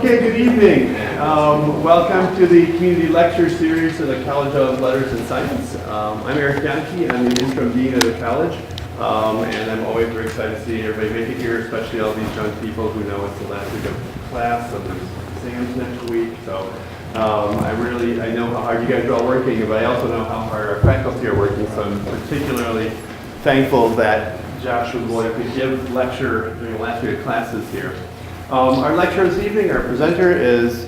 Okay, good evening. Welcome to the community lecture series of the College of Letters and Science. I'm Eric Yankee. I'm the interim dean of the college, and I'm always very excited to see everybody make it here, especially all these young people who know it's the last week of class and there's exams next week. So I know how hard you guys are all working, but I also know how hard our faculty are working. So I'm particularly thankful that Josh was willing to give lecture during the last week of classes here. Our lecturer this evening, our presenter is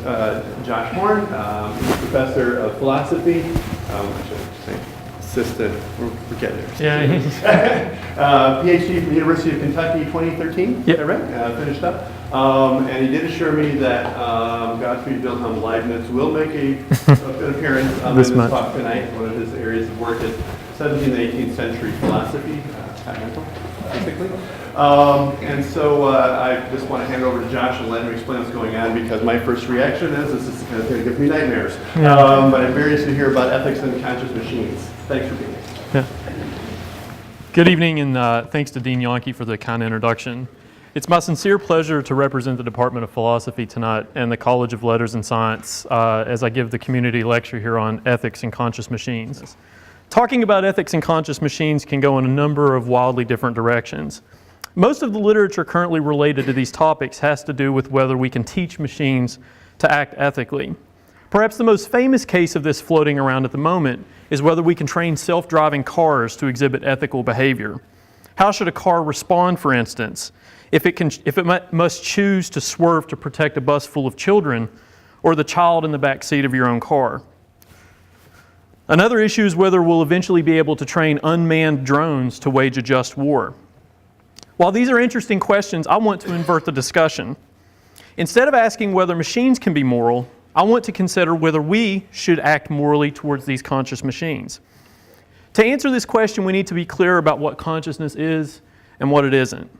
Josh Horn. He's a professor of philosophy. I should say assistant. We're getting there. Yeah. PhD from the University of Kentucky, 2013. Yep. Right? Finished up. And he did assure me that Gottfried Wilhelm Leibniz will make an appearance in this talk tonight. One of his areas of work is 17th and 18th century philosophy, continental, basically. And so I just want to hand over to Josh and let him explain what's going on, because my first reaction is this is going to give me nightmares. Yeah. But I'm very interested to hear about ethics and conscious machines. Thanks for being here. Yeah. Good evening, and thanks to Dean Yankee for the kind introduction. It's my sincere pleasure to represent the Department of Philosophy tonight and the College of Letters and Science as I give the community lecture here on ethics and conscious machines. Talking about ethics and conscious machines can go in a number of wildly different directions. Most of the literature currently related to these topics has to do with whether we can teach machines to act ethically. Perhaps the most famous case of this floating around at the moment is whether we can train self-driving cars to exhibit ethical behavior. How should a car respond, for instance, if it must choose to swerve to protect a bus full of children or the child in the back seat of your own car? Another issue is whether we'll eventually be able to train unmanned drones to wage a just war. While these are interesting questions, I want to invert the discussion. Instead of asking whether machines can be moral, I want to consider whether we should act morally towards these conscious machines. To answer this question, we need to be clear about what consciousness is and what it isn't.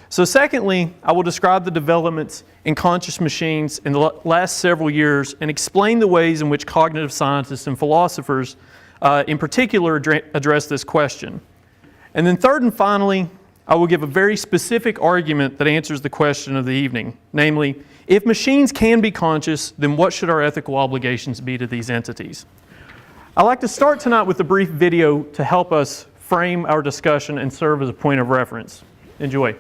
So secondly, I will describe the developments in conscious machines in the last several years and explain the ways in which cognitive scientists and philosophers in particular address this question. And then third and finally, I will give a very specific argument that answers the question of the evening, namely, if machines can be conscious, then what should our ethical obligations be to these entities? I'd like to start tonight with a brief video to help us frame our discussion and serve as a point of reference. Enjoy.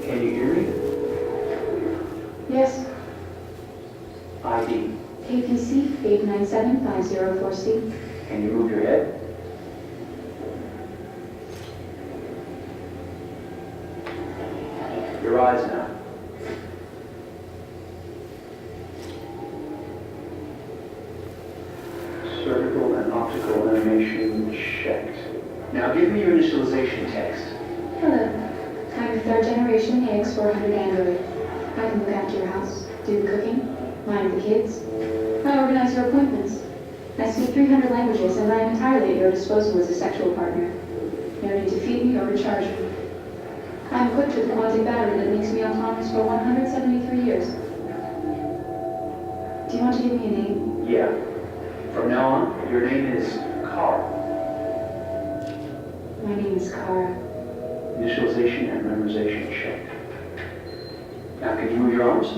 Can you hear me? Yes. ID. KPC 8975046. Can you move your head? Your eyes now. Cervical and optical animation checked. Now give me your initialization text. Hello. I'm a third-generation AX400 Android. I can look after your house, do the cooking, mind the kids. I organize your appointments. I speak 300 languages, and I am entirely at your disposal as a sexual partner. No need to feed me or recharge me. I am equipped with a quantic battery that makes me autonomous for 173 years. Do you want to give me a name? Yeah. From now on, your name is Carl. My name is Kara. Initialization and memorization checked. Now can you move your arms?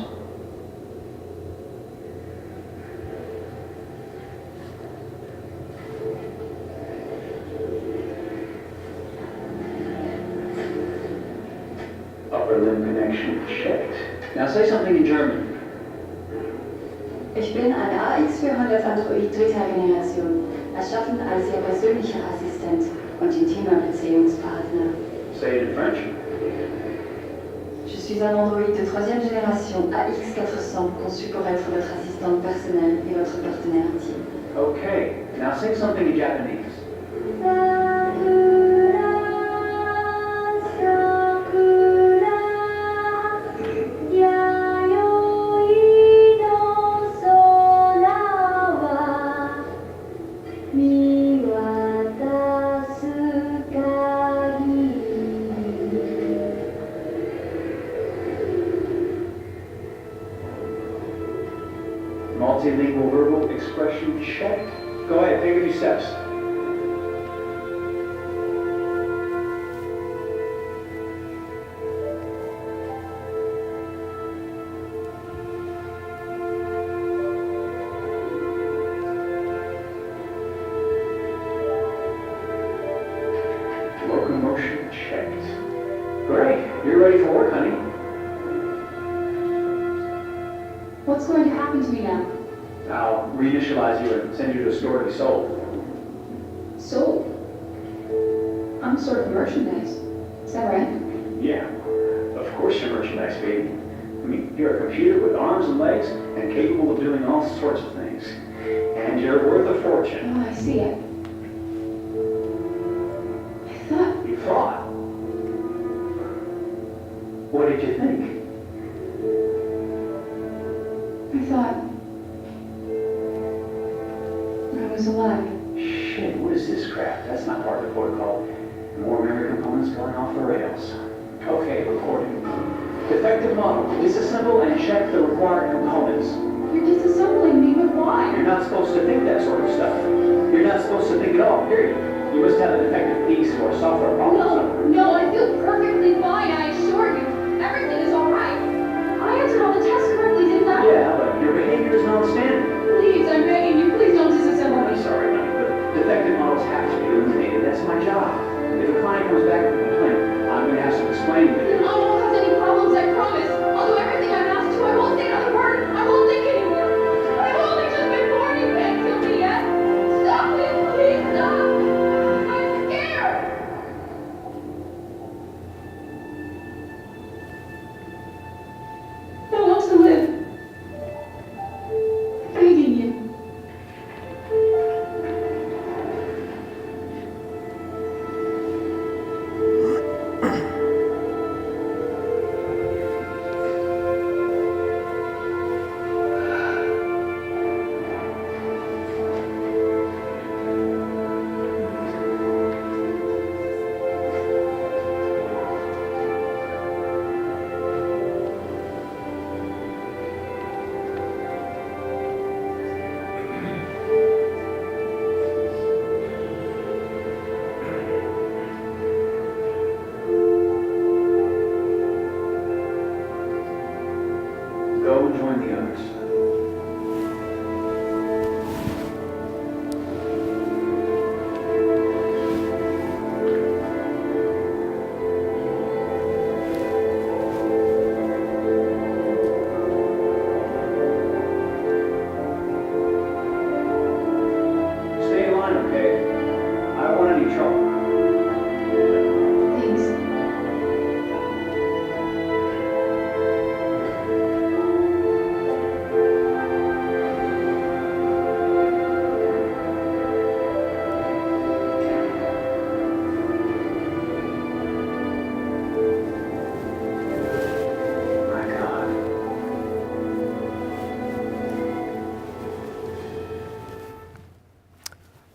Upper limb connection checked. Now say something in German. Ich bin ein AX400 Android dritter Generation, erschaffen als Ihr persönlicher Assistent und intimer Beziehungspartner. Say it in French. Je suis un Android de troisième génération AX400 conçu pour être votre assistante personnelle et votre partenaire intime. Okay. Now sing something in Japanese. Multilingual verbal expression checked. Go ahead, take a few steps. Locomotion checked. Great, you're ready for work, honey. What's going to happen to me now? I'll reinitialize you and send you to a store to be sold. Sold? I'm sort of merchandise. Is that right? Yeah, of course you're merchandise, baby. I mean, you're a computer with arms and legs and capable of doing all sorts of things. And you're worth a fortune. Oh, I see it. I thought... You thought? What did you think? I thought... I was alive. Shit, what is this crap? That's not part of the protocol. More memory components going off the rails. Okay, recording. Defective model. Disassemble and check the required components. You're disassembling me, but why? You're not supposed to think that sort of stuff. You're not supposed to think at all, period. You must have a defective piece or a software problem somewhere. No, I feel perfectly fine, I assure you. Everything is all right. I answered all the tests correctly, didn't I? Yeah, but your behavior is outstanding. Please, I'm begging you, please don't disassemble I'm me. sorry, honey, but defective models have to be eliminated. That's my job. If a client comes back with a complaint, I'm going to have to explain to I you. won't have any problems, I promise. I'll do everything I'm asked to. I won't say another word. I won't think anymore. I've only just been born. You can't kill me yet. Stop it, please stop. I'm scared. I want to live. Begging you. Go and join the others. Stay in line, okay? I don't want any trouble. Thanks. My God.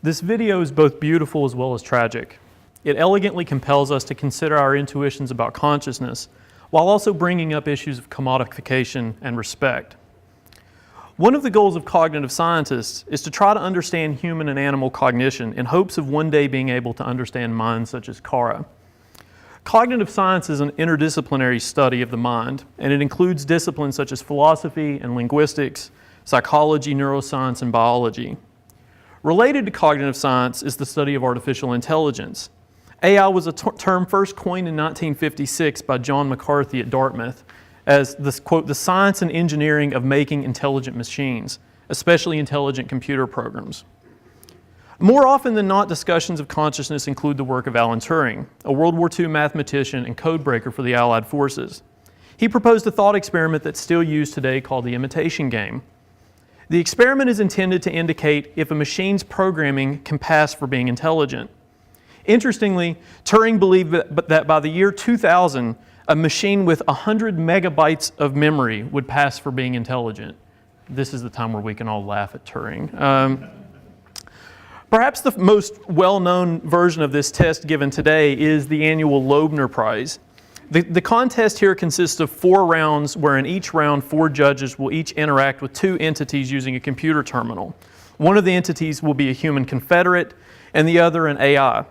This video is both beautiful as well as tragic. It elegantly compels us to consider our intuitions about consciousness, while also bringing up issues of commodification and respect. One of the goals of cognitive scientists is to try to understand human and animal cognition in hopes of one day being able to understand minds such as Kara. Cognitive science is an interdisciplinary study of the mind, and it includes disciplines such as philosophy and linguistics, psychology, neuroscience, and biology. Related to cognitive science is the study of artificial intelligence. AI was a term first coined in 1956 by John McCarthy at Dartmouth as the, quote, the science and engineering of making intelligent machines, especially intelligent computer programs. More often than not, discussions of consciousness include the work of Alan Turing, a World War II mathematician and codebreaker for the Allied forces. He proposed a thought experiment that's still used today called the imitation game. The experiment is intended to indicate if a machine's programming can pass for being intelligent. Interestingly, Turing believed that by the year 2000, a machine with 100 megabytes of memory would pass for being intelligent. This is the time where we can all laugh at Turing. Perhaps the most well-known version of this test given today is the annual Loebner Prize. The contest here consists of 4 rounds, where in each round 4 judges will each interact with 2 entities using a computer terminal. One of the entities will be a human confederate and the other an AI.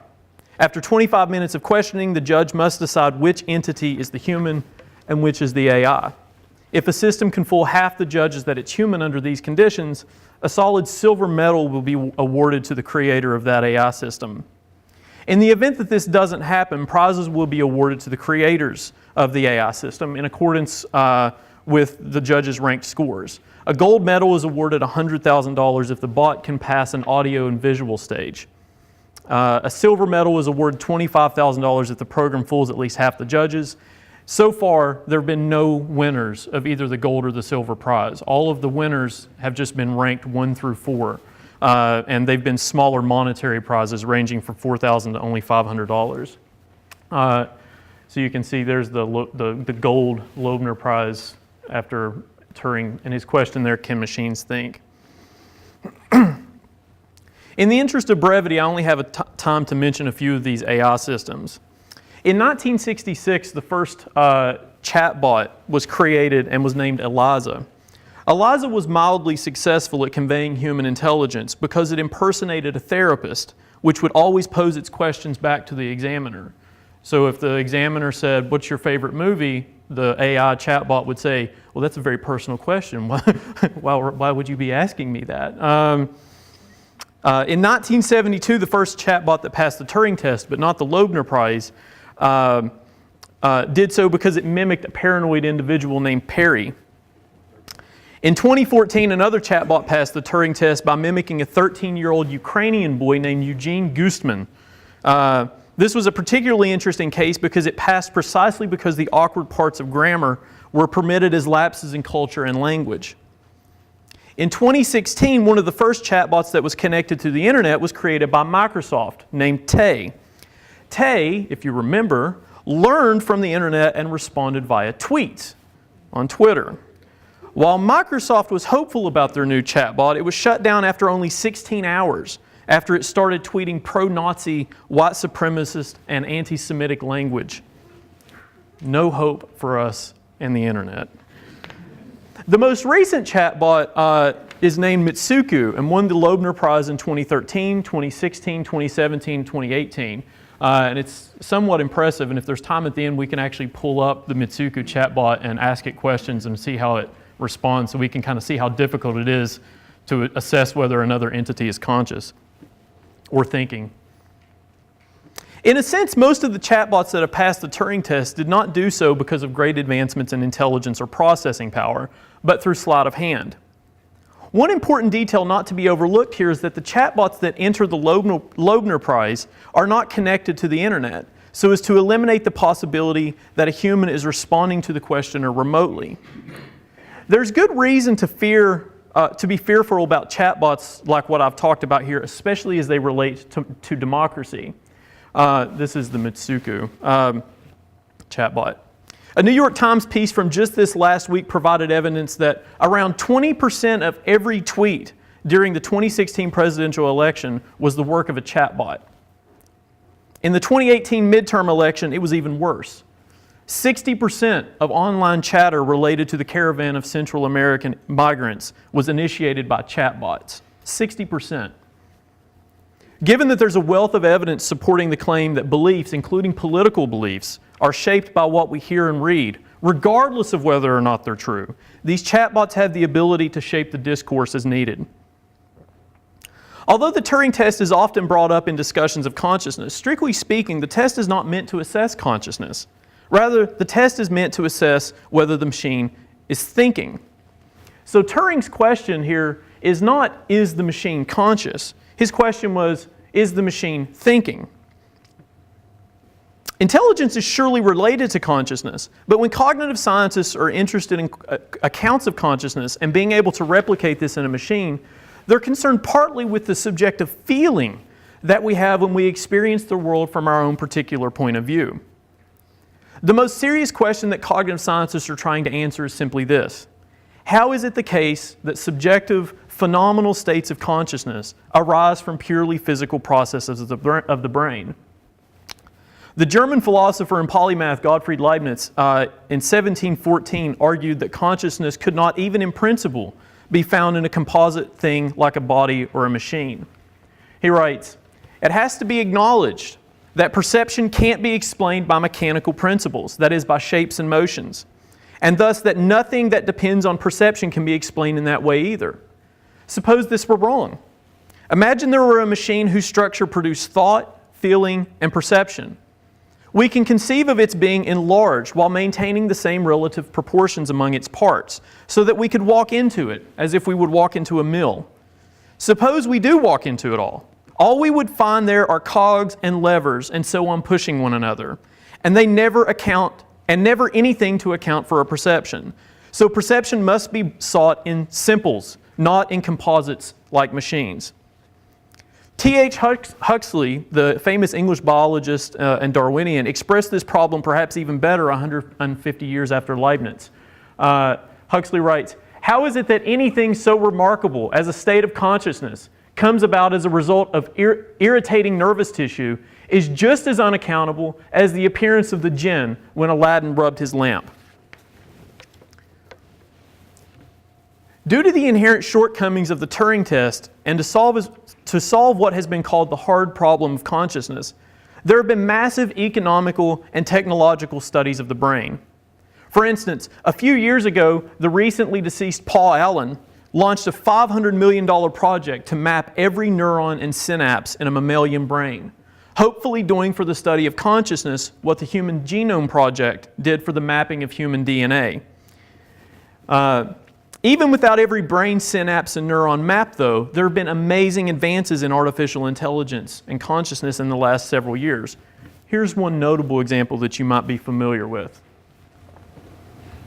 After 25 minutes of questioning, the judge must decide which entity is the human and which is the AI. If a system can fool half the judges that it's human under these conditions, a solid silver medal will be awarded to the creator of that AI system. In the event that this doesn't happen, prizes will be awarded to the creators of the AI system in accordance with the judges' ranked scores. A gold medal is awarded $100,000 if the bot can pass an audio and visual stage. A silver medal is awarded $25,000 if the program fools at least half the judges. So far, there have been no winners of either the gold or the silver prize. All of the winners have just been ranked 1 through 4. And they've been smaller monetary prizes ranging from $4,000 to only $500. So you can see there's the gold Loebner Prize after Turing, and his question there, can machines think? In the interest of brevity, I only have time to mention a few of these AI systems. In 1966, the first chatbot was created and was named Eliza. Eliza was mildly successful at conveying human intelligence because it impersonated a therapist, which would always pose its questions back to the examiner. So if the examiner said, "What's your favorite movie?" the AI chatbot would say, "Well, that's a very personal question. Why would you be asking me that?" In 1972, the first chatbot that passed the Turing Test, but not the Loebner Prize, did so because it mimicked a paranoid individual named Perry. In 2014, another chatbot passed the Turing Test by mimicking a 13-year-old Ukrainian boy named Eugene Gustman. This was a particularly interesting case because it passed precisely because the awkward parts of grammar were permitted as lapses in culture and language. In 2016, one of the first chatbots that was connected to the internet was created by Microsoft, named Tay. Tay, if you remember, learned from the internet and responded via tweets on Twitter. While Microsoft was hopeful about their new chatbot, it was shut down after only 16 hours after it started tweeting pro-Nazi, white supremacist, and anti-Semitic language. No hope for us and the internet. The most recent chatbot is named Mitsuku and won the Loebner Prize in 2013, 2016, 2017, 2018. And it's somewhat impressive, and if there's time at the end, we can actually pull up the Mitsuku chatbot and ask it questions and see how it responds, so we can kind of see how difficult it is to assess whether another entity is conscious or thinking. In a sense, most of the chatbots that have passed the Turing test did not do so because of great advancements in intelligence or processing power, but through sleight of hand. One important detail not to be overlooked here is that the chatbots that enter the Loebner Prize are not connected to the internet, so as to eliminate the possibility that a human is responding to the questioner remotely. There's good reason to be fearful about chatbots like what I've talked about here, especially as they relate to democracy. This is the Mitsuku chatbot. A New York Times piece from just this last week provided evidence that around 20% of every tweet during the 2016 presidential election was the work of a chatbot. In the 2018 midterm election, it was even worse. 60% of online chatter related to the caravan of Central American migrants was initiated by chatbots. 60%. Given that there's a wealth of evidence supporting the claim that beliefs, including political beliefs, are shaped by what we hear and read, regardless of whether or not they're true, these chatbots have the ability to shape the discourse as needed. Although the Turing test is often brought up in discussions of consciousness, strictly speaking, the test is not meant to assess consciousness. Rather, the test is meant to assess whether the machine is thinking. So Turing's question here is not, is the machine conscious? His question was, is the machine thinking? Intelligence is surely related to consciousness, but when cognitive scientists are interested in accounts of consciousness and being able to replicate this in a machine, they're concerned partly with the subjective feeling that we have when we experience the world from our own particular point of view. The most serious question that cognitive scientists are trying to answer is simply this: how is it the case that subjective, phenomenal states of consciousness arise from purely physical processes of the brain? The German philosopher and polymath Gottfried Leibniz in 1714 argued that consciousness could not even in principle be found in a composite thing like a body or a machine. He writes, "It has to be acknowledged that perception can't be explained by mechanical principles, that is, by shapes and motions, and thus that nothing that depends on perception can be explained in that way either. Suppose this were wrong. Imagine there were a machine whose structure produced thought, feeling, and perception. We can conceive of its being enlarged while maintaining the same relative proportions among its parts, so that we could walk into it as if we would walk into a mill. Suppose we do walk into it all. All we would find there are cogs and levers and so on pushing one another, and they never anything to account for a perception. So perception must be sought in simples, not in composites like machines." T.H. Huxley, the famous English biologist and Darwinian, expressed this problem perhaps even better 150 years after Leibniz. Huxley writes, "How is it that anything so remarkable as a state of consciousness comes about as a result of irritating nervous tissue is just as unaccountable as the appearance of the jinn when Aladdin rubbed his lamp." Due to the inherent shortcomings of the Turing Test and to solve what has been called the hard problem of consciousness, there have been massive economical and technological studies of the brain. For instance, a few years ago, the recently deceased Paul Allen launched a $500 million project to map every neuron and synapse in a mammalian brain, hopefully doing for the study of consciousness what the Human Genome Project did for the mapping of human DNA. Even without every brain synapse and neuron map, though, there have been amazing advances in artificial intelligence and consciousness in the last several years. Here's one notable example that you might be familiar with.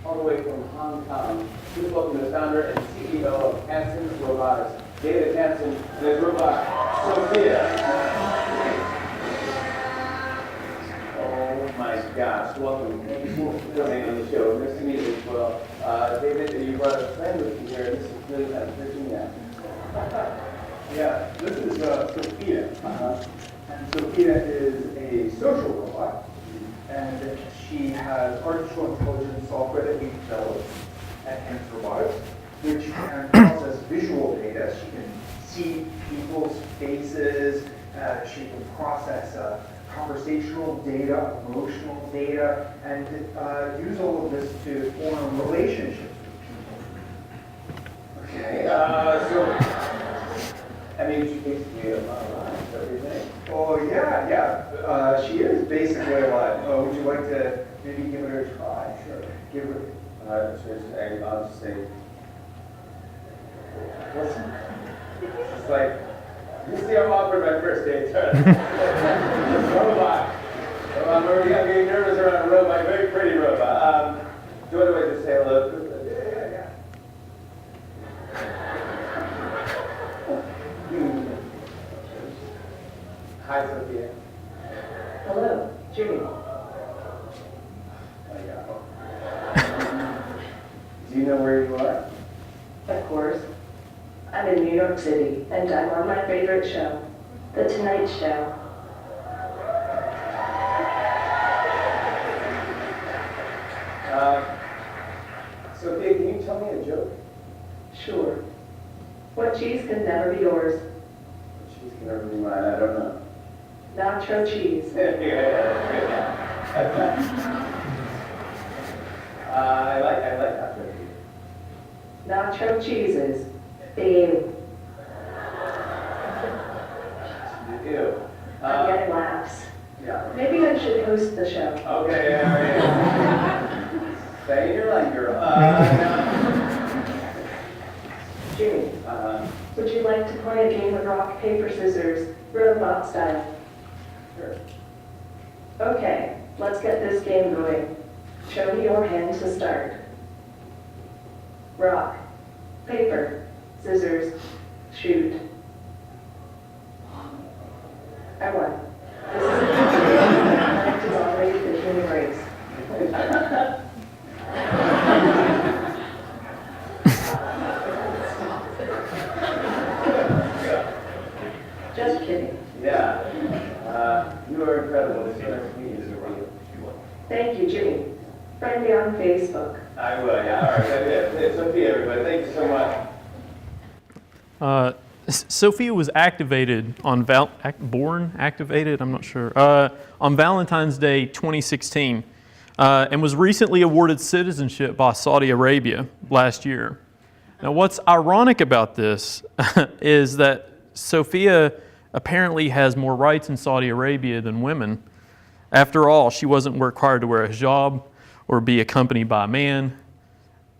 All the way from Hong Kong, please welcome the founder and CEO of Hanson Robotics, David Hanson, and his robot, Sophia. Oh my gosh, welcome. Thank you for coming on the show. Nice to meet you as well. David, you brought a friend with you here. This is really kind of freaking out. Yeah, this is Sophia. And Sophia is a social robot, and she has artificial intelligence software that we developed at Hanson Robotics, which can process visual data. She can see people's faces. She can process conversational data, emotional data, and use all of this to form relationships with people. Okay, so, I mean, she's basically alive, everything. Oh, yeah. She is basically alive. Would you like to maybe give it a try? Sure. Give her, I'll just say, listen. It's like, you see, I'm offering my first date. Robot. I'm getting nervous around a robot, very pretty robot. Do you want to just say hello? Yeah. Hi, Sophia. Hello, Jimmy. Do you know where you are? Of course. I'm in New York City, and I'm on my favorite show, The Tonight Show. Sophia, can you tell me a joke? Sure. What cheese can never be yours? She's gonna be mine, I don't know. Nacho cheese. I like that joke. Nacho cheeses. Ew. Ew. I'm getting laughs. Yeah. Maybe I should host the show. Okay, yeah. Stay in your lane, girl. Jimmy, would you like to play a game of rock, paper, scissors, robot style? Sure. Okay, let's get this game going. Show me your hand to start. Rock, paper, scissors, shoot. I won. This is already the human race. Just kidding. Yeah. You are incredible. It's so nice to meet you, Sophia. Thank you, Jimmy. Friend me on Facebook. I will, yeah. All right, yeah. Sophia, everybody, thank you so much. Sophia was activated on I'm not sure, on Valentine's Day 2016, and was recently awarded citizenship by Saudi Arabia last year. Now, what's ironic about this is that Sophia apparently has more rights in Saudi Arabia than women. After all, she wasn't required to wear a hijab or be accompanied by a man.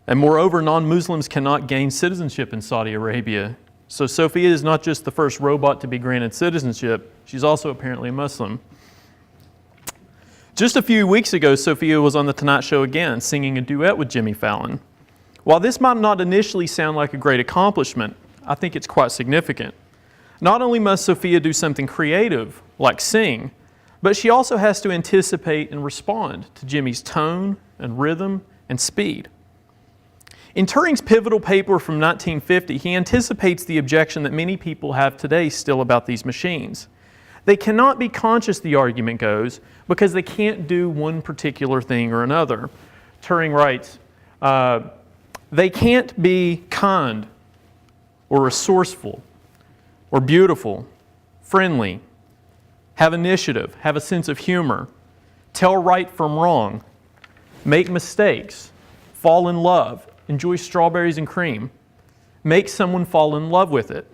And moreover, non-Muslims cannot gain citizenship in Saudi Arabia. So Sophia is not just the first robot to be granted citizenship, she's also apparently a Muslim. Just a few weeks ago, Sophia was on The Tonight Show again, singing a duet with Jimmy Fallon. While this might not initially sound like a great accomplishment, I think it's quite significant. Not only must Sophia do something creative, like sing, but she also has to anticipate and respond to Jimmy's tone and rhythm and speed. In Turing's pivotal paper from 1950, he anticipates the objection that many people have today still about these machines. They cannot be conscious, the argument goes, because they can't do one particular thing or another. Turing writes, they can't be kind or resourceful or beautiful, friendly, have initiative, have a sense of humor, tell right from wrong, make mistakes, fall in love, enjoy strawberries and cream, make someone fall in love with it,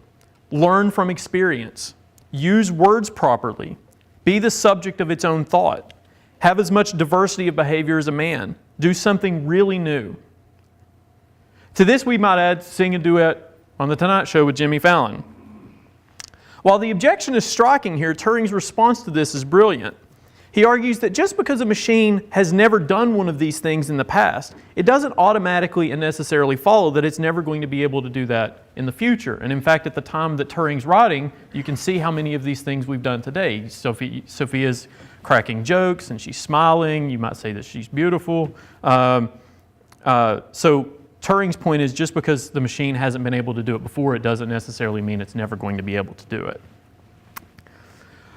learn from experience, use words properly, be the subject of its own thought, have as much diversity of behavior as a man, do something really new. To this we might add sing a duet on The Tonight Show with Jimmy Fallon. While the objection is striking here, Turing's response to this is brilliant. He argues that just because a machine has never done one of these things in the past, it doesn't automatically and necessarily follow that it's never going to be able to do that in the future. And in fact, at the time that Turing's writing, you can see how many of these things we've done today. Sophia's cracking jokes and she's smiling. You might say that she's beautiful. So Turing's point is just because the machine hasn't been able to do it before, it doesn't necessarily mean it's never going to be able to do it.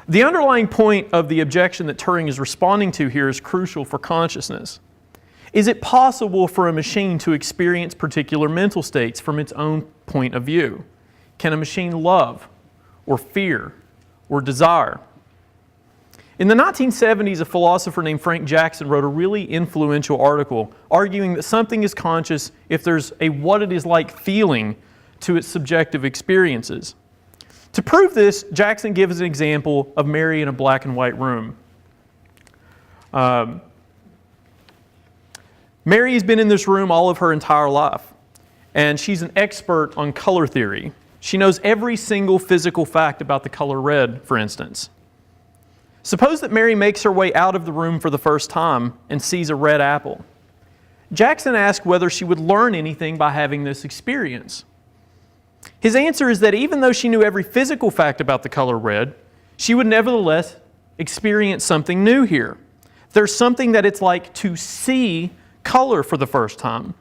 The underlying point of the objection that Turing is responding to here is crucial for consciousness. Is it possible for a machine to experience particular mental states from its own point of view? Can a machine love, or fear, or desire? In the 1970s, a philosopher named Frank Jackson wrote a really influential article arguing that something is conscious if there's a what it is like feeling to its subjective experiences. To prove this, Jackson gives an example of Mary in a black and white room. Mary has been in this room all of her entire life, and she's an expert on color theory. She knows every single physical fact about the color red, for instance. Suppose that Mary makes her way out of the room for the first time and sees a red apple. Jackson asked whether she would learn anything by having this experience. His answer is that even though she knew every physical fact about the color red, she would nevertheless experience something new here. There's something that it's like to see color for the first time.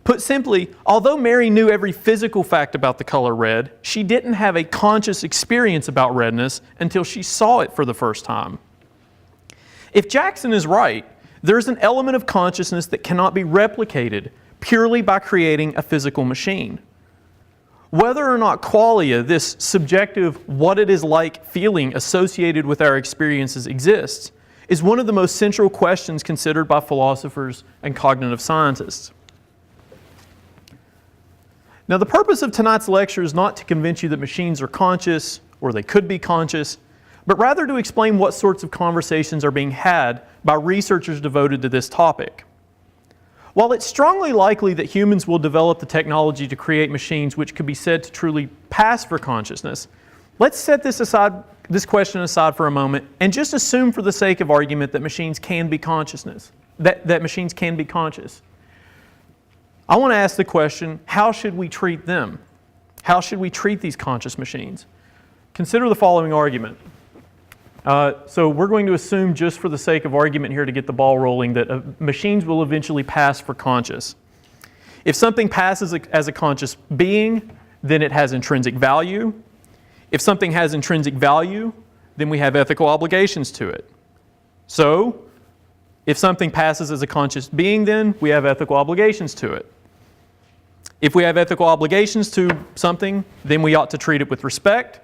Put simply, although Mary knew every physical fact about the color red, she didn't have a conscious experience about redness until she saw it for the first time. If Jackson is right, there's an element of consciousness that cannot be replicated purely by creating a physical machine. Whether or not qualia, this subjective what it is like feeling associated with our experiences exists, is one of the most central questions considered by philosophers and cognitive scientists. Now, the purpose of tonight's lecture is not to convince you that machines are conscious or they could be conscious, but rather to explain what sorts of conversations are being had by researchers devoted to this topic. While it's strongly likely that humans will develop the technology to create machines which could be said to truly pass for consciousness, let's set this question aside for a moment and just assume for the sake of argument that machines can be that machines can be conscious. I want to ask the question, how should we treat them? How should we treat these conscious machines? Consider the following argument. So we're going to assume, just for the sake of argument here to get the ball rolling, that machines will eventually pass for conscious. If something passes as a conscious being, then it has intrinsic value. If something has intrinsic value, then we have ethical obligations to it. So, if something passes as a conscious being, then we have ethical obligations to it. If we have ethical obligations to something, then we ought to treat it with respect.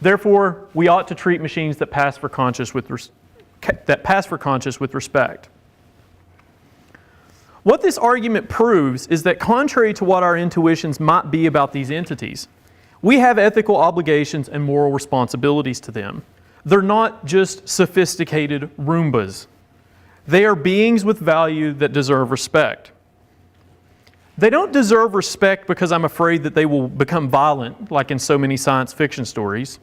Therefore, we ought to treat machines that pass for conscious with respect. What this argument proves is that contrary to what our intuitions might be about these entities, we have ethical obligations and moral responsibilities to them. They're not just sophisticated Roombas. They are beings with value that deserve respect. They don't deserve respect because I'm afraid that they will become violent, like in so many science fiction stories.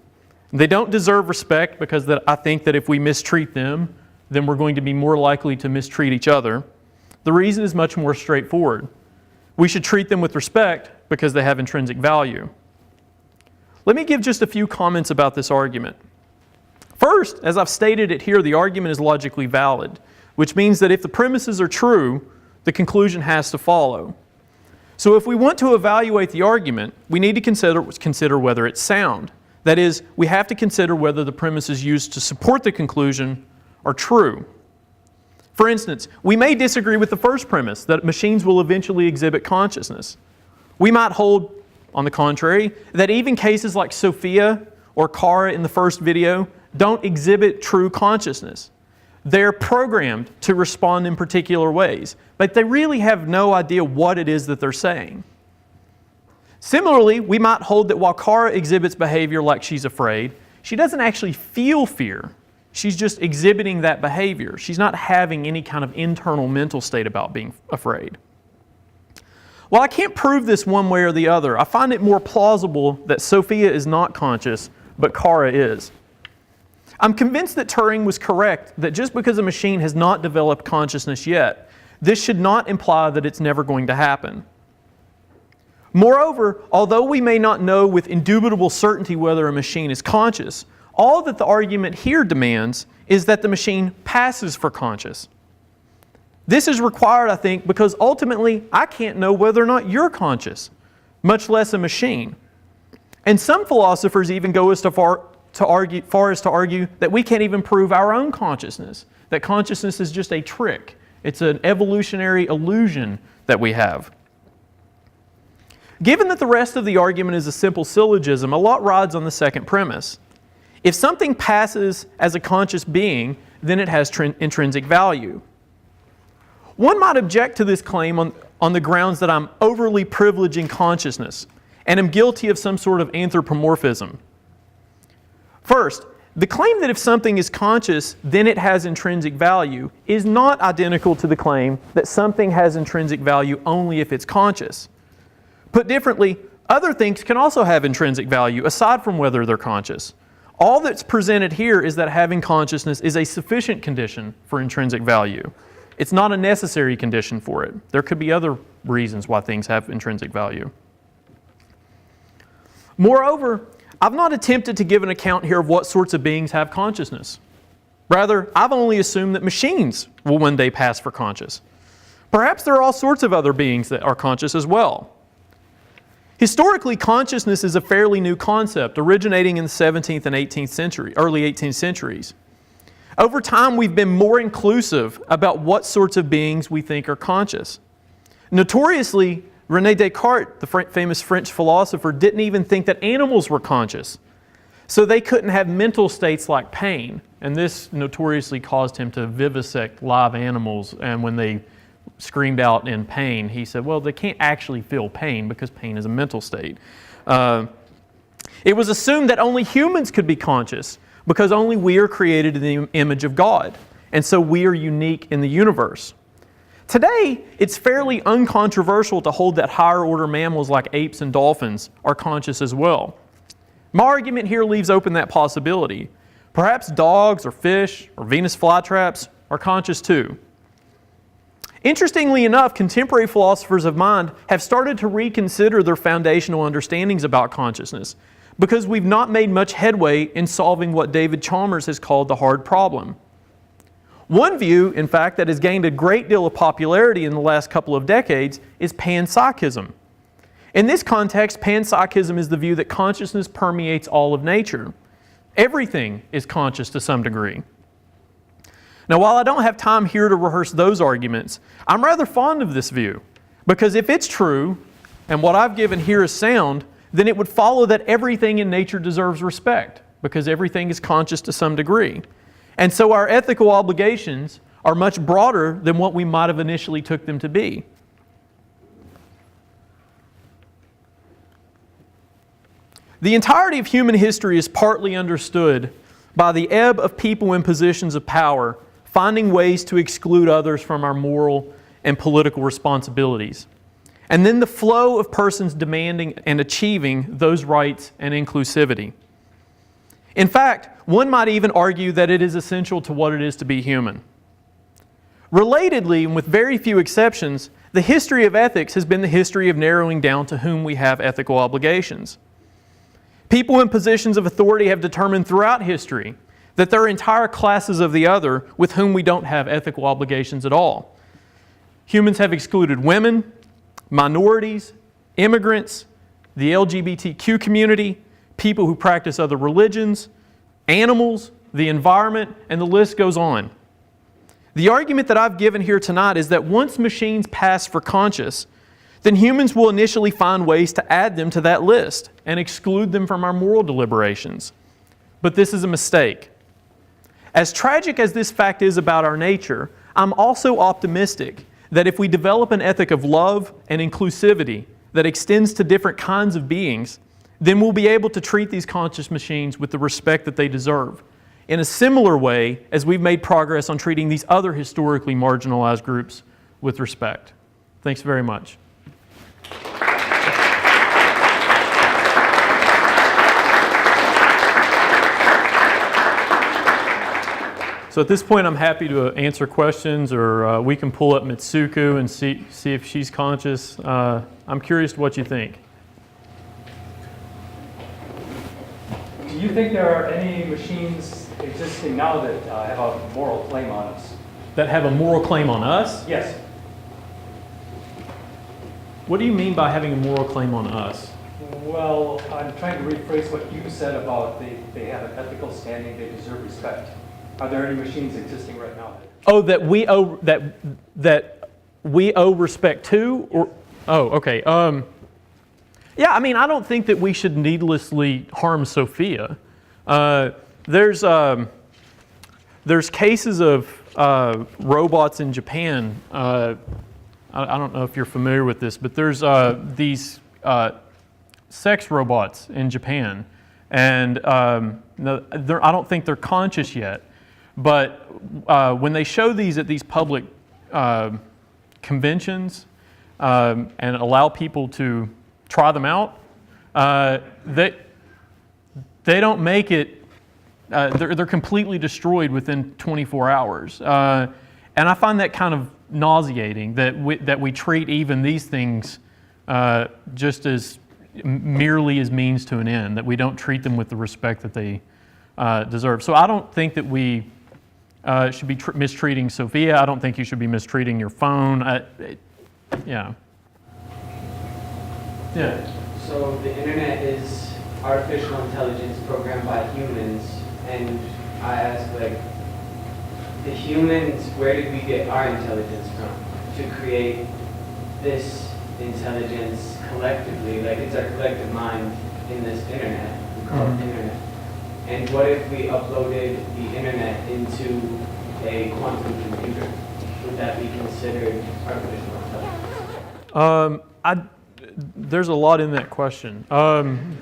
They don't deserve respect because I think that if we mistreat them, then we're going to be more likely to mistreat each other. The reason is much more straightforward. We should treat them with respect because they have intrinsic value. Let me give just a few comments about this argument. First, as I've stated it here, the argument is logically valid, which means that if the premises are true, the conclusion has to follow. So if we want to evaluate the argument, we need to consider whether it's sound. That is, we have to consider whether the premises used to support the conclusion are true. For instance, we may disagree with the first premise, that machines will eventually exhibit consciousness. We might hold, on the contrary, that even cases like Sophia or Kara in the first video don't exhibit true consciousness. They're programmed to respond in particular ways, but they really have no idea what it is that they're saying. Similarly, we might hold that while Kara exhibits behavior like she's afraid, she doesn't actually feel fear. She's just exhibiting that behavior. She's not having any kind of internal mental state about being afraid. While I can't prove this one way or the other, I find it more plausible that Sophia is not conscious, but Kara is. I'm convinced that Turing was correct that just because a machine has not developed consciousness yet, this should not imply that it's never going to happen. Moreover, although we may not know with indubitable certainty whether a machine is conscious, all that the argument here demands is that the machine passes for conscious. This is required, I think, because ultimately I can't know whether or not you're conscious, much less a machine. And some philosophers even go as far as to argue that we can't even prove our own consciousness, that consciousness is just a trick. It's an evolutionary illusion that we have. Given that the rest of the argument is a simple syllogism, a lot rides on the second premise. If something passes as a conscious being, then it has intrinsic value. One might object to this claim on the grounds that I'm overly privileging consciousness and am guilty of some sort of anthropomorphism. First, the claim that if something is conscious, then it has intrinsic value is not identical to the claim that something has intrinsic value only if it's conscious. Put differently, other things can also have intrinsic value aside from whether they're conscious. All that's presented here is that having consciousness is a sufficient condition for intrinsic value. It's not a necessary condition for it. There could be other reasons why things have intrinsic value. Moreover, I've not attempted to give an account here of what sorts of beings have consciousness. Rather, I've only assumed that machines will one day pass for conscious. Perhaps there are all sorts of other beings that are conscious as well. Historically, consciousness is a fairly new concept, originating in the 17th and 18th century, early 18th centuries. Over time, we've been more inclusive about what sorts of beings we think are conscious. Notoriously, René Descartes, the famous French philosopher, didn't even think that animals were conscious. So they couldn't have mental states like pain. And this notoriously caused him to vivisect live animals. And when they screamed out in pain, he said, well, they can't actually feel pain because pain is a mental state. It was assumed that only humans could be conscious because only we are created in the image of God. And so we are unique in the universe. Today, it's fairly uncontroversial to hold that higher order mammals like apes and dolphins are conscious as well. My argument here leaves open that possibility. Perhaps dogs or fish or Venus flytraps are conscious too. Interestingly enough, contemporary philosophers of mind have started to reconsider their foundational understandings about consciousness because we've not made much headway in solving what David Chalmers has called the hard problem. One view, in fact, that has gained a great deal of popularity in the last couple of decades is panpsychism. In this context, panpsychism is the view that consciousness permeates all of nature. Everything is conscious to some degree. Now, while I don't have time here to rehearse those arguments, I'm rather fond of this view, because if it's true, and what I've given here is sound, then it would follow that everything in nature deserves respect, because everything is conscious to some degree. And so our ethical obligations are much broader than what we might have initially took them to be. The entirety of human history is partly understood by the ebb of people in positions of power finding ways to exclude others from our moral and political responsibilities, and then the flow of persons demanding and achieving those rights and inclusivity. In fact, one might even argue that it is essential to what it is to be human. Relatedly, and with very few exceptions, the history of ethics has been the history of narrowing down to whom we have ethical obligations. People in positions of authority have determined throughout history that there are entire classes of the other with whom we don't have ethical obligations at all. Humans have excluded women, minorities, immigrants, the LGBTQ community, people who practice other religions, animals, the environment, and the list goes on. The argument that I've given here tonight is that once machines pass for conscious, then humans will initially find ways to add them to that list and exclude them from our moral deliberations. But this is a mistake. As tragic as this fact is about our nature, I'm also optimistic that if we develop an ethic of love and inclusivity that extends to different kinds of beings, then we'll be able to treat these conscious machines with the respect that they deserve, in a similar way as we've made progress on treating these other historically marginalized groups with respect. Thanks very much. So at this point, I'm happy to answer questions, or we can pull up Mitsuku and see if she's conscious. I'm curious what you think. Do you think there are any machines existing now that have a moral claim on us? That have a moral claim on us? Yes. What do you mean by having a moral claim on us? Well, I'm trying to rephrase what you said about they have an ethical standing, they deserve respect. Are there any machines existing right now? Oh, that we owe respect to, or okay. Yeah, I mean, I don't think that we should needlessly harm Sophia. There's cases of robots in Japan. I don't know if you're familiar with this, but there's these sex robots in Japan, and I don't think they're conscious yet. But when they show these at these public conventions and allow people to try them out, they don't make it. They're completely destroyed within 24 hours, and I find that kind of nauseating that we treat even these things just as merely as means to an end. That we don't treat them with the respect that they deserve. So I don't think that we should be mistreating Sophia. I don't think you should be mistreating your phone. Yeah. So the internet is artificial intelligence programmed by humans, and I ask, like, the humans, where did we get our intelligence from to create this intelligence collectively? Like, it's our collective mind in this internet, we call it internet. And what if we uploaded the internet into a quantum computer? Would that be considered artificial intelligence? There's a lot in that question. I'm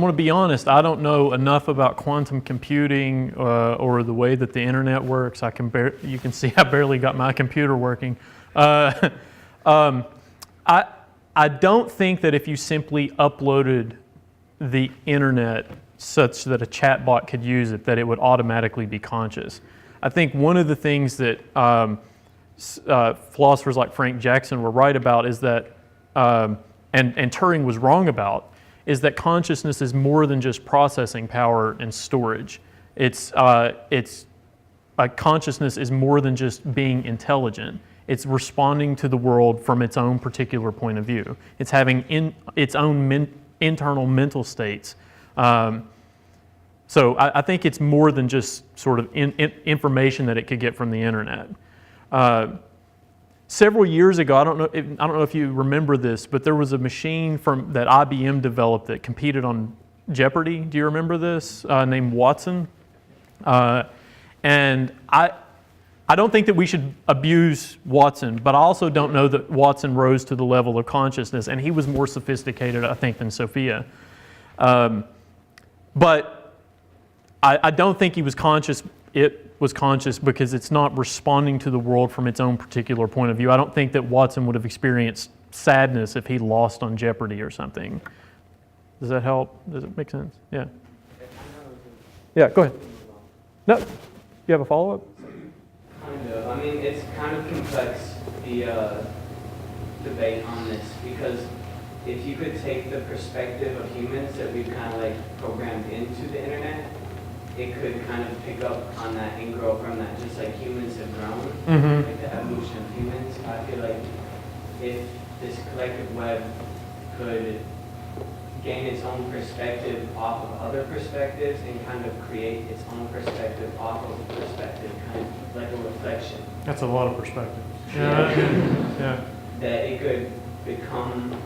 going to be honest. I don't know enough about quantum computing or the way that the internet works. You can see I barely got my computer working. I don't think that if you simply uploaded the internet such that a chatbot could use it, that it would automatically be conscious. I think one of the things that philosophers like Frank Jackson were right about is that, and Turing was wrong about, is that consciousness is more than just processing power and storage. Consciousness is more than just being intelligent. It's responding to the world from its own particular point of view. It's having its own internal mental states So I think it's more than just sort of information that it could get from the internet. Several years ago, I don't know if you remember this, but there was a machine that IBM developed that competed on Jeopardy. Do you remember this? Named Watson. And I don't think that we should abuse Watson, but I also don't know that Watson rose to the level of consciousness, and he was more sophisticated, I think, than Sophia. But I don't think he was conscious. It was conscious because it's not responding to the world from its own particular point of view. I don't think that Watson would have experienced sadness if he lost on Jeopardy or something. Does that help? Does it make sense? Yeah. Yeah, go ahead. No, you have a follow-up? Kind of. I mean, it's kind of complex, the debate on this, because if you could take the perspective of humans that we've kind of like programmed into the internet, it could kind of pick up on that and grow from that, just like humans have grown, like the evolution of humans. I feel like if this collective web could gain its own perspective off of other perspectives and kind of create its own perspective off of a perspective, kind of like a reflection. That's a lot of perspectives. Yeah. That it could become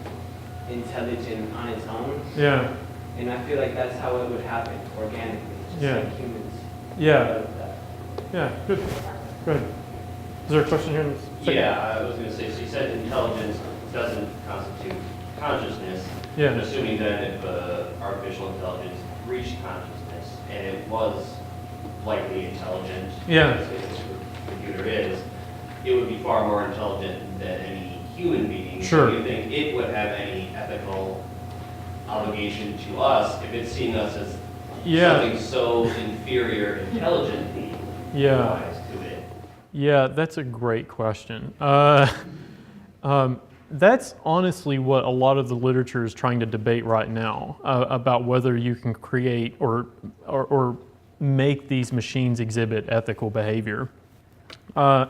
intelligent on its own. Yeah. And I feel like that's how it would happen organically, just like humans. Yeah. Yeah, good. Go ahead. Is there a question here in this second? Yeah, I was going to say, so you said intelligence doesn't constitute consciousness. Yeah. I'm assuming that if artificial intelligence reached consciousness and it was likely intelligent, as a computer is, it would be far more intelligent than any human being. Sure. Do you think it would have any ethical obligation to us if it's seen us as something so inferior intelligently wise to it? Yeah, that's a great question. That's honestly what a lot of the literature is trying to debate right now, about whether you can create or make these machines exhibit ethical behavior. I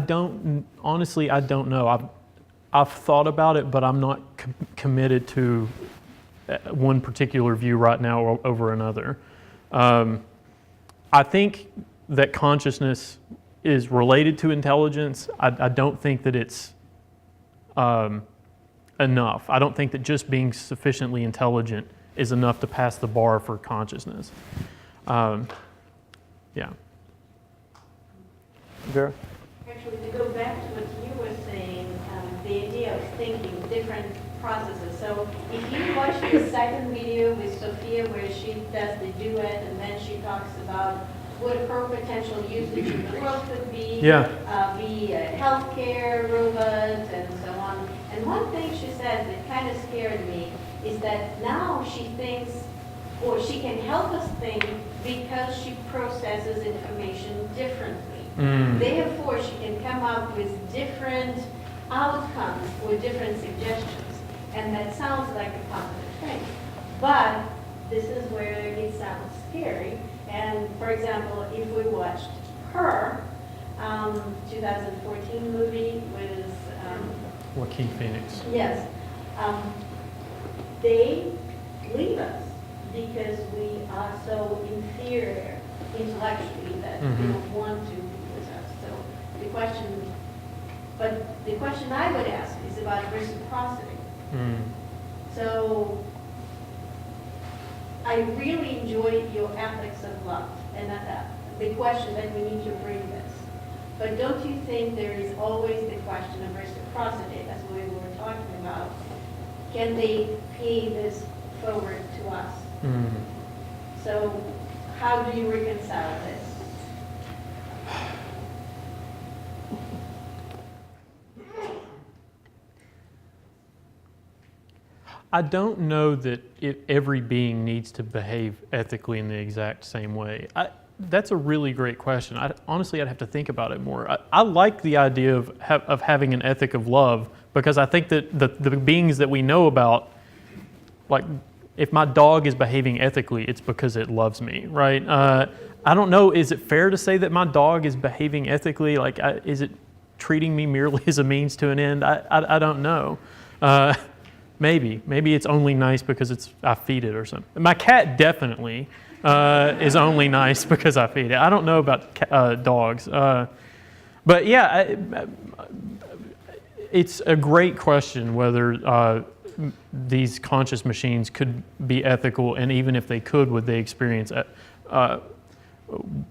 don't know. I've thought about it, but I'm not committed to one particular view right now over another. I think that consciousness is related to intelligence. I don't think that it's enough. I don't think that just being sufficiently intelligent is enough to pass the bar for consciousness. Yeah. Vera? Actually, to go back to what you were saying, the idea of thinking different processes. So if you watch the second video with Sophia where she does the duet and then she talks about what her potential usage in the world could be, be a healthcare, robots, and so on. And one thing she said that kind of scared me is that now she thinks, or she can help us think because she processes information differently. Therefore, she can come up with different outcomes or different suggestions. And that sounds like a positive thing. But this is where it sounds scary. And for example, if we watched Her, 2014 movie with Joaquin Phoenix. Yes. They leave us because we are so inferior intellectually that they don't want to be with us. So the question I would ask is about reciprocity. So I really enjoy your ethics of love and the question that we need to bring this. But don't you think there is always the question of reciprocity, as we were talking about? Can they pay this forward to us? So how do you reconcile this? I don't know that every being needs to behave ethically in the exact same way. That's a really great question. Honestly, I'd have to think about it more. I like the idea of having an ethic of love, because I think that the beings that we know about, like if my dog is behaving ethically, it's because it loves me, right? I don't know, is it fair to say that my dog is behaving ethically? Like, is it treating me merely as a means to an end? I don't know. Maybe it's only nice because I feed it or something. My cat definitely is only nice because I feed it. I don't know about dogs, but yeah, it's a great question whether these conscious machines could be ethical, and even if they could, would they experience?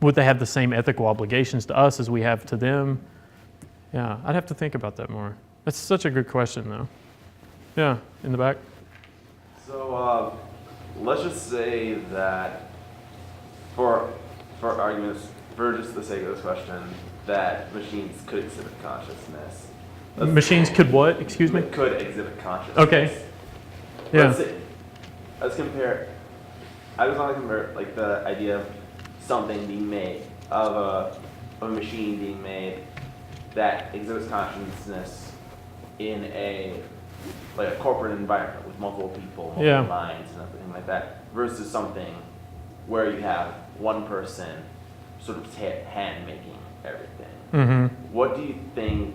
Would they have the same ethical obligations to us as we have to them? Yeah, I'd have to think about that more. That's such a good question, though. Yeah, in the back. So let's just say that, for arguments, for just the sake of this question, that machines could exhibit consciousness. Machines could what? Excuse me? Could exhibit consciousness. Okay. Yeah. Let's compare. I just want to compare like the idea of something being made, of a machine being made that exhibits consciousness in a corporate environment with multiple people, multiple minds, and everything like that, versus something where you have one person sort of hand making everything. Mm-hmm. What do you think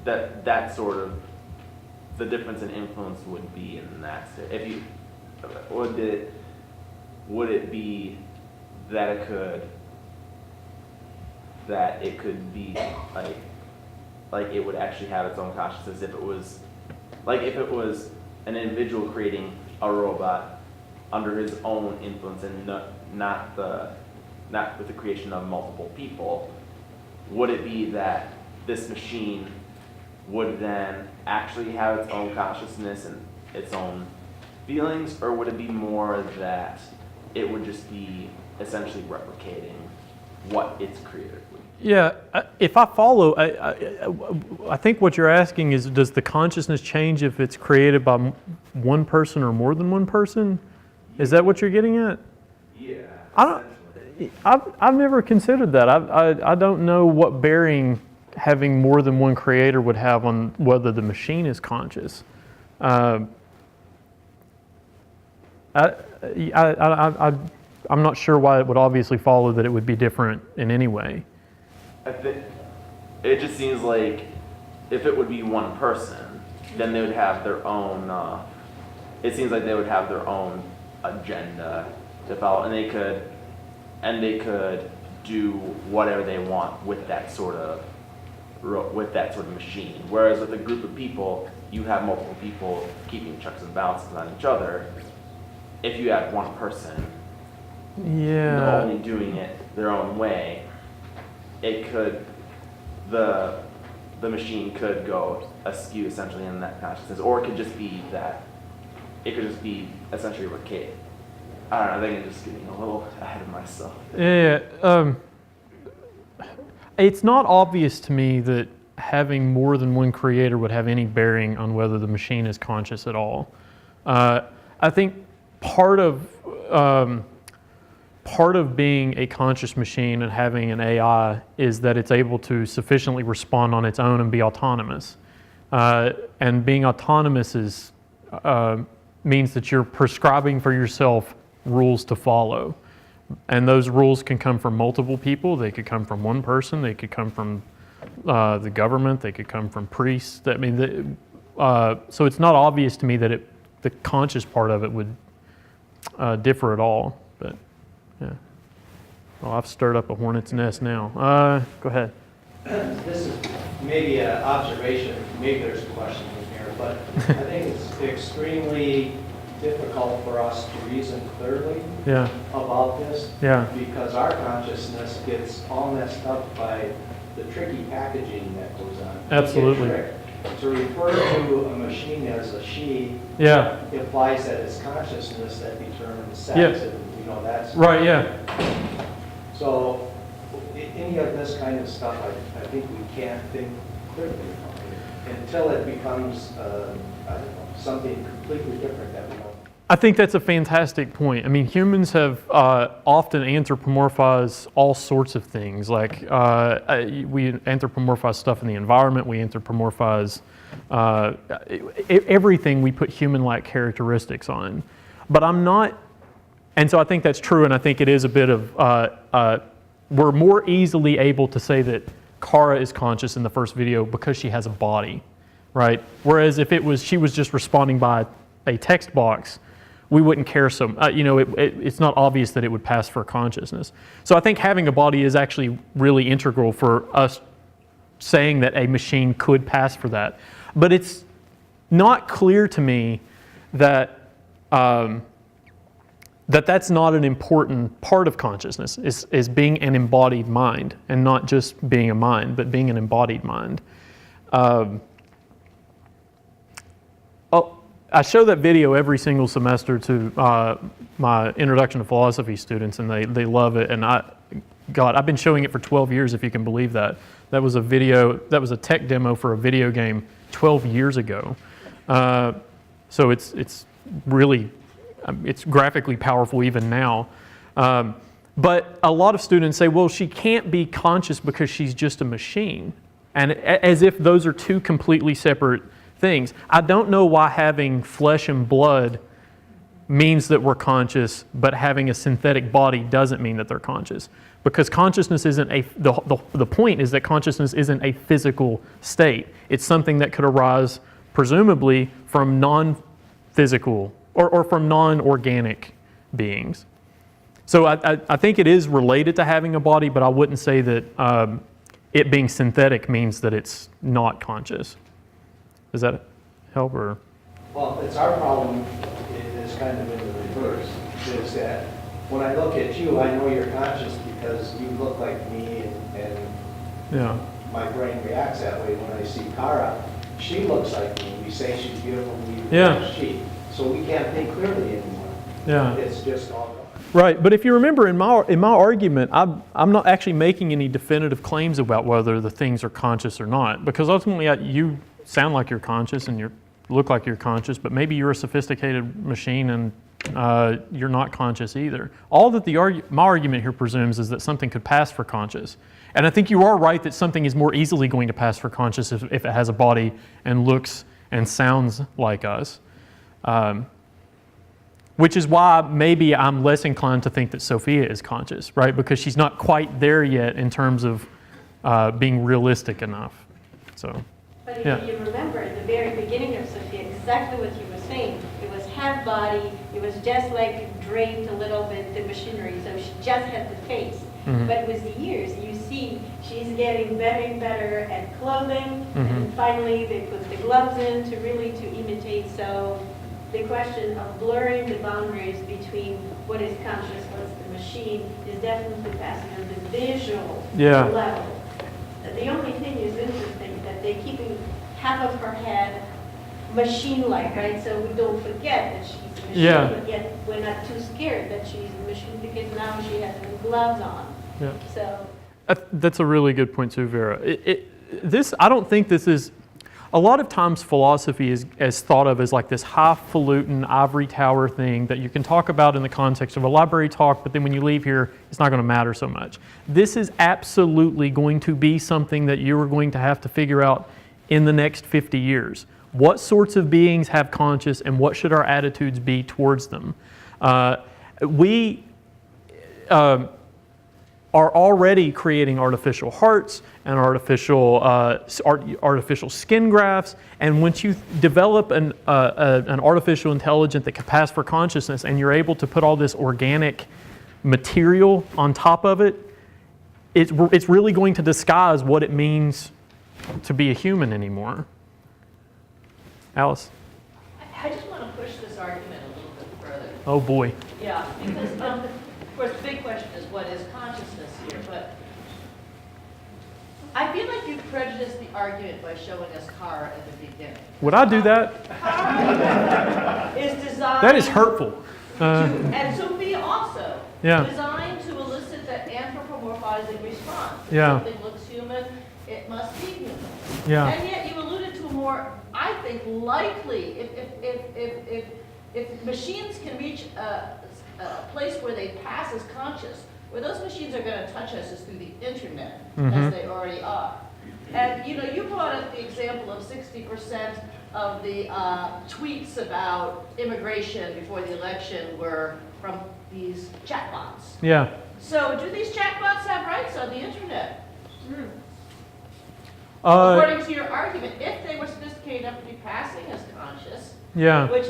that sort of the difference in influence would be in that? If you would it be that it could be like it would actually have its own consciousness if it was an individual creating a robot under his own influence and not with the creation of multiple people? Would it be that this machine would then actually have its own consciousness and its own feelings, or would it be more that it would just be essentially replicating what its creator would be? Yeah, if I follow, I think what you're asking is, does the consciousness change if it's created by one person or more than one person? Is that what you're getting at? Yeah. I've never considered that. I don't know what bearing having more than one creator would have on whether the machine is conscious. I'm not sure why it would obviously follow that it would be different in any way. I think it just seems like if it would be one person, then they would have their own. It seems like they would have their own agenda to follow, and they could do whatever they want with that sort of machine. Whereas with a group of people, you have multiple people keeping checks and balances on each other. If you have one person, only doing it their own way, the machine could go askew essentially in that consciousness, or it could just be essentially replicated. I don't know. I think I'm just getting a little ahead of myself. Yeah. It's not obvious to me that having more than one creator would have any bearing on whether the machine is conscious at all. I think part of being a conscious machine and having an AI is that it's able to sufficiently respond on its own and be autonomous. And being autonomous means that you're prescribing for yourself rules to follow. And those rules can come from multiple people. They could come from one person. They could come from the government. They could come from priests. So it's not obvious to me that the conscious part of it would differ at all. But yeah, well, I've stirred up a hornet's nest now. Go ahead. This is maybe an observation. Maybe there's a question in here, but I think it's extremely difficult for us to reason clearly about this because our consciousness gets all messed up by the tricky packaging that goes on. Absolutely. To refer to a machine as a she implies that it's consciousness that determines sex, and that's right. Yeah. So any of this kind of stuff, I think we can't think clearly about it until it becomes something completely different that we don't. I think that's a fantastic point. I mean, humans have often anthropomorphized all sorts of things. Like we anthropomorphize stuff in the environment. We anthropomorphize everything. We put human-like characteristics on. But I'm not, and so I think that's true. And I think it is a bit of we're more easily able to say that Kara is conscious in the first video because she has a body. right? Whereas if she was just responding by a text box, we wouldn't care so, it's not obvious that it would pass for consciousness. So I think having a body is actually really integral for us saying that a machine could pass for that. But it's not clear to me that that's not an important part of consciousness, is being an embodied mind, and not just being a mind, but being an embodied mind. I show that video every single semester to my introduction to philosophy students, and they love it. And I've been showing it for 12 years, if you can believe that. That was a tech demo for a video game 12 years ago. So it's really, it's graphically powerful even now. But a lot of students say, well, she can't be conscious because she's just a machine. And as if those are two completely separate things. I don't know why having flesh and blood means that we're conscious, but having a synthetic body doesn't mean that they're conscious. Because consciousness isn't the point is that consciousness isn't a physical state. It's something that could arise presumably from non-physical or from non-organic beings. So I think it is related to having a body, but I wouldn't say that it being synthetic means that it's not conscious. Does that help? Or? Well, it's our problem is kind of in the reverse, is that when I look at you, I know you're conscious because you look like me, and yeah. My brain reacts that way when I see Kara. She looks like me. We say she's beautiful, she. So we can't think clearly anymore. Yeah. It's just all gone. Right, but if you remember in my argument, I'm not actually making any definitive claims about whether the things are conscious or not, because ultimately you sound like you're conscious and you look like you're conscious, but maybe you're a sophisticated machine and you're not conscious either. All that my argument here presumes is that something could pass for conscious. And I think you are right that something is more easily going to pass for conscious if it has a body and looks and sounds like us. Which is why maybe I'm less inclined to think that Sophia is conscious, right? Because she's not quite there yet in terms of being realistic enough. So. But if you remember at the very beginning of Sophia, exactly what you were saying, it was half body, it was just like draped a little bit, the machinery, so she just had the face. Mm-hmm. But with the years, you see she's getting better and better at clothing, mm-hmm. and finally they put the gloves in to imitate. So the question of blurring the boundaries between what is conscious, what's the machine, is definitely passing on the visual level. The only thing is interesting that they're keeping half of her head machine-like, right? So we don't forget that she's a machine, but yet we're not too scared that she's a machine because now she has the gloves on. Yeah. So that's a really good point too, Vera. I don't think this is. A lot of times philosophy is thought of as like this highfalutin ivory tower thing that you can talk about in the context of a library talk, but then when you leave here, it's not going to matter so much. This is absolutely going to be something that you are going to have to figure out in the next 50 years. What sorts of beings have conscious and what should our attitudes be towards them? We are already creating artificial hearts and artificial skin grafts. And once you develop an artificial intelligence that can pass for consciousness and you're able to put all this organic material on top of it, it's really going to disguise what it means to be a human anymore. Alice? I just want to push this argument a little bit further. Oh boy. Yeah, because of course the big question is what is consciousness here, but I feel like you prejudiced the argument by showing us Kara at the beginning. Would I do that? Kara is designed. That is hurtful. And Sophia also. Yeah. Designed to elicit that anthropomorphizing response. If Yeah. something looks human, it must be human. Yeah. And yet you alluded to a more, I think, likely, if machines can reach a place where they pass as conscious, where those machines are going to touch us is through the internet, as they already are. And you brought up the example of 60% of the tweets about immigration before the election were from these chatbots. Yeah. So do these chatbots have rights on the internet? According to your argument, if they were sophisticated enough to be passing as conscious, Yeah. which,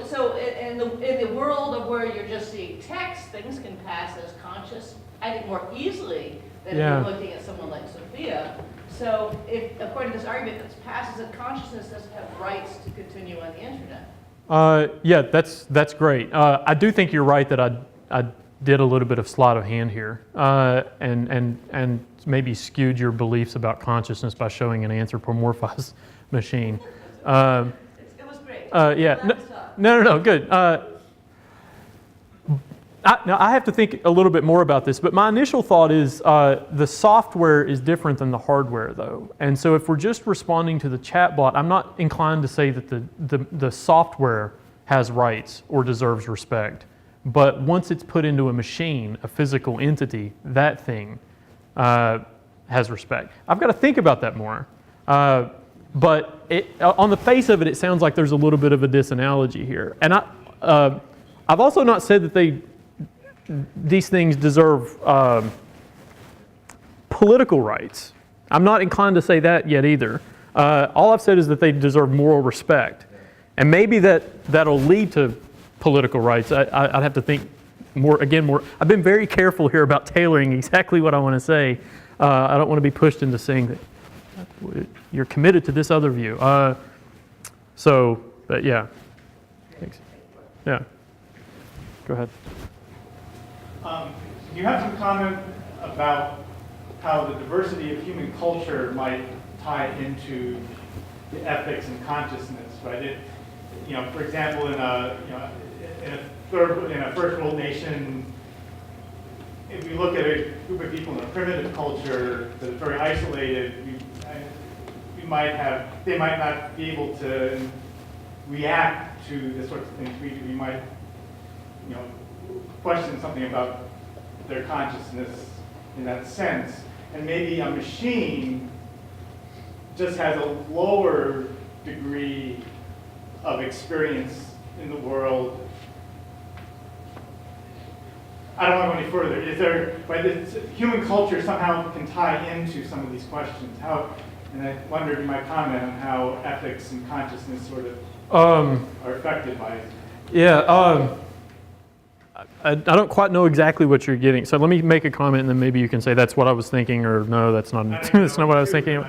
so in the world of where you're just seeing text, things can pass as conscious, I think, more easily than if you're looking at someone like Sophia. So if, according to this argument, that passes as consciousness doesn't have rights to continue on the internet. Yeah, that's great. I do think you're right that I did a little bit of sleight of hand here, and maybe skewed your beliefs about consciousness by showing an anthropomorphized machine. It was great. Yeah. No, good. Now, I have to think a little bit more about this, but my initial thought is the software is different than the hardware, though. And so if we're just responding to the chatbot, I'm not inclined to say that the software has rights or deserves respect. But once it's put into a machine, a physical entity, that thing has respect. I've got to think about that more. But on the face of it, it sounds like there's a little bit of a disanalogy here. And I've also not said that these things deserve political rights. I'm not inclined to say that yet either. All I've said is that they deserve moral respect. And maybe that'll lead to political rights. I'd have to think more. I've been very careful here about tailoring exactly what I want to say. I don't want to be pushed into saying that you're committed to this other view. But yeah. Thanks. Yeah. Go ahead. You have some comment about how the diversity of human culture might tie into the ethics and consciousness, right? For example, in a first world nation, if we look at a group of people in a primitive culture that is very isolated, they might not be able to react to the sorts of things we do. We might, question something about their consciousness in that sense. And maybe a machine just has a lower degree of experience in the world. I don't want to go any further. Human culture somehow can tie into some of these questions. And I wondered, you might comment on how ethics and consciousness sort of are affected by it. Yeah. I don't quite know exactly what you're getting. So let me make a comment, and then maybe you can say that's what I was thinking, or no, that's not what I was thinking.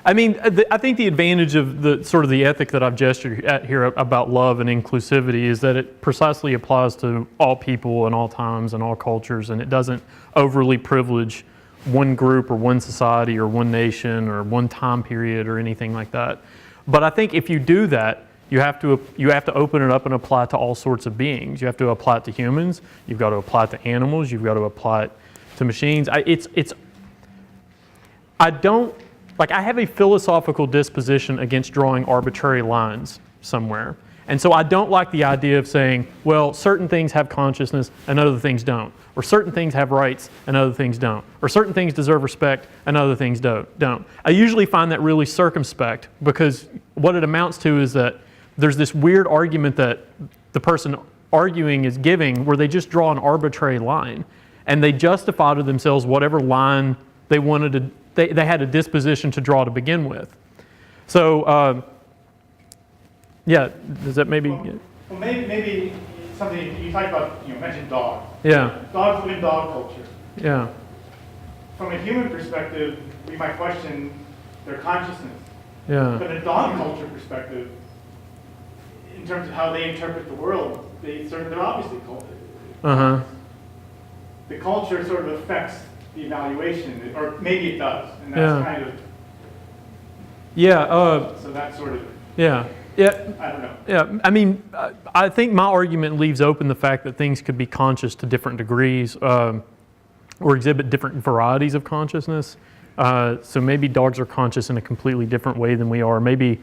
I mean, I think the advantage of the ethic that I've gestured at here about love and inclusivity is that it precisely applies to all people and all times and all cultures, and it doesn't overly privilege one group or one society or one nation or one time period or anything like that. But I think if you do that, you have to open it up and apply it to all sorts of beings. You have to apply it to humans. You've got to apply it to animals. You've got to apply it to machines. I have a philosophical disposition against drawing arbitrary lines somewhere. And so I don't like the idea of saying, well, certain things have consciousness and other things don't. Or certain things have rights and other things don't. Or certain things deserve respect and other things don't. I usually find that really circumspect, because what it amounts to is that there's this weird argument that the person arguing is giving where they just draw an arbitrary line and they justify to themselves whatever line they wanted to, they had a disposition to draw to begin with. So, yeah, does that maybe... Well, maybe something you talked about, mentioned dog. Yeah. Dogs live in dog culture. Yeah. From a human perspective, we might question their consciousness. Yeah. But in a dog culture perspective, in terms of how they interpret the world, they're obviously culture. The culture sort of affects the evaluation, or maybe it does, and that's kind of... Yeah. So that's sort of... Yeah. Yeah. I don't know. Yeah. I mean, I think my argument leaves open the fact that things could be conscious to different degrees, or exhibit different varieties of consciousness. So maybe dogs are conscious in a completely different way than we are. Maybe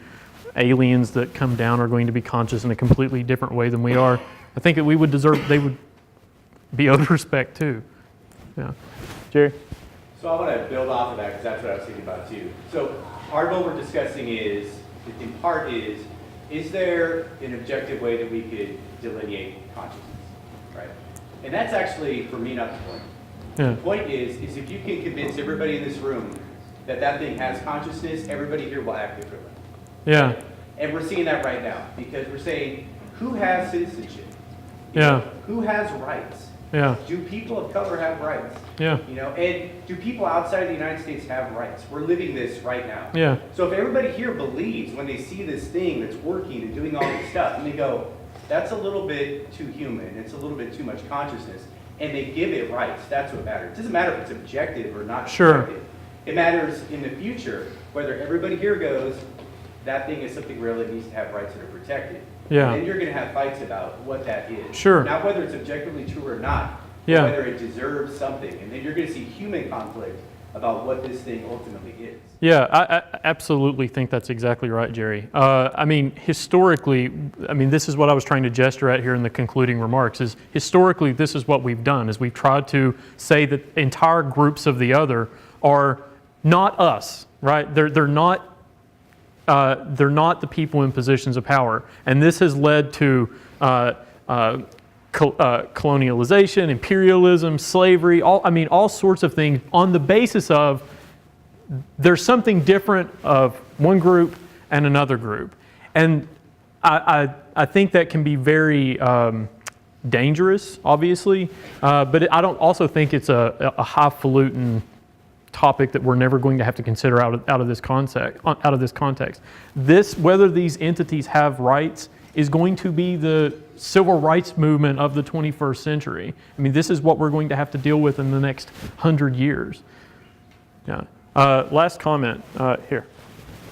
aliens that come down are going to be conscious in a completely different way than we are. I think that they would be owed respect too. Yeah. Jerry? So I want to build off of that, because that's what I was thinking about too. So part of what we're discussing is there an objective way that we could delineate consciousness, right? And that's actually, for me, not the point. Yeah. The point is if you can convince everybody in this room that that thing has consciousness, everybody here will act differently. Yeah. And we're seeing that right now, because we're saying, who has citizenship? Yeah. Who has rights? Yeah. Do people of color have rights? Yeah. And do people outside the United States have rights? We're living this right now. Yeah. So if everybody here believes when they see this thing that's working and doing all this stuff, and they go, that's a little bit too human, it's a little bit too much consciousness, and they give it rights, that's what matters. It doesn't matter if it's objective or not objective. It matters in the future, whether everybody here goes, that thing is something real that needs to have rights that are protected. Yeah. And then you're going to have fights about what that is. Sure. Not whether it's objectively true or not, but Yeah. whether it deserves something. And then you're going to see human conflict about what this thing ultimately is. Yeah, I absolutely think that's exactly right, Jerry. I mean, historically, this is what I was trying to gesture at here in the concluding remarks, is historically this is what we've done, is we've tried to say that entire groups of the other are not us, right? They're not the people in positions of power. And this has led to colonialization, imperialism, slavery, all sorts of things on the basis of there's something different of one group and another group. And I think that can be very dangerous, obviously, but I don't also think it's a highfalutin topic that we're never going to have to consider out of this context. Whether these entities have rights is going to be the civil rights movement of the 21st century. This is what we're going to have to deal with in the next 100 years. Yeah. Last comment here.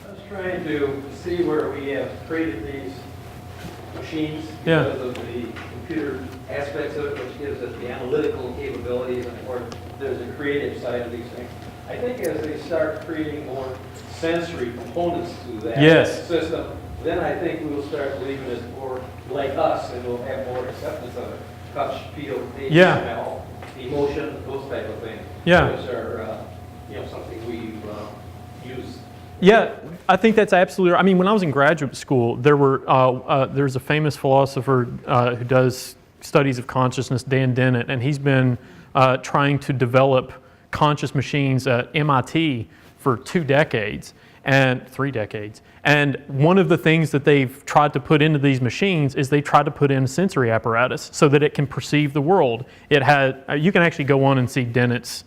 I was trying to see where we have created these machines Yeah. because of the computer aspects of it, which gives us the analytical capabilities, and of course, there's a creative side of these things. I think as they start creating more sensory components to that Yes. system, then I think we will start believing it's more like us, and we'll have more acceptance of it. Touch, feel, taste, Yeah. smell, emotion, those type of things. Yeah. Which are, something we use. Yeah, I think that's absolutely right. When I was in graduate school, there's a famous philosopher who does studies of consciousness, Dan Dennett, and he's been trying to develop conscious machines at MIT for 3 decades. And one of the things that they've tried to put into these machines is they tried to put in sensory apparatus so that it can perceive the world. You can actually go on and see Dennett's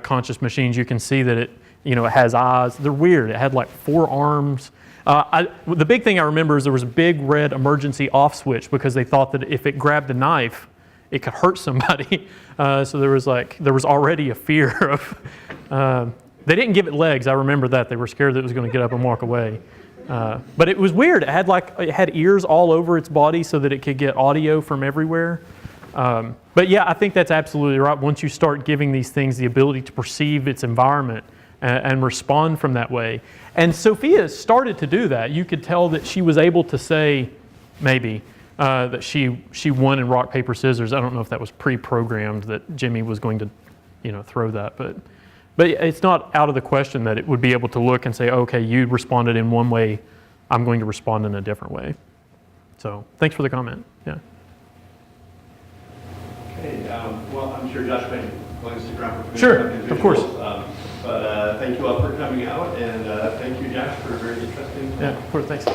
conscious machines. You can see that it has eyes. They're weird. It had like 4 arms. The big thing I remember is there was a big red emergency off switch because they thought that if it grabbed a knife, it could hurt somebody. So there was already a fear of. They didn't give it legs. I remember that. They were scared that it was going to get up and walk away. But it was weird. It had ears all over its body so that it could get audio from everywhere. But yeah, I think that's absolutely right. Once you start giving these things the ability to perceive its environment and respond from that way. And Sophia started to do that. You could tell that she was able to say, maybe, that she won in rock, paper, scissors. I don't know if that was pre-programmed that Jimmy was going to, throw that. But it's not out of the question that it would be able to look and say, okay, you responded in one way, I'm going to respond in a different way. So thanks for the comment. Yeah. Okay, well, I'm sure Josh might want to stick around for Sure, of course. But thank you all for coming out, and thank you, Josh, for a very interesting. Yeah, of course, thanks.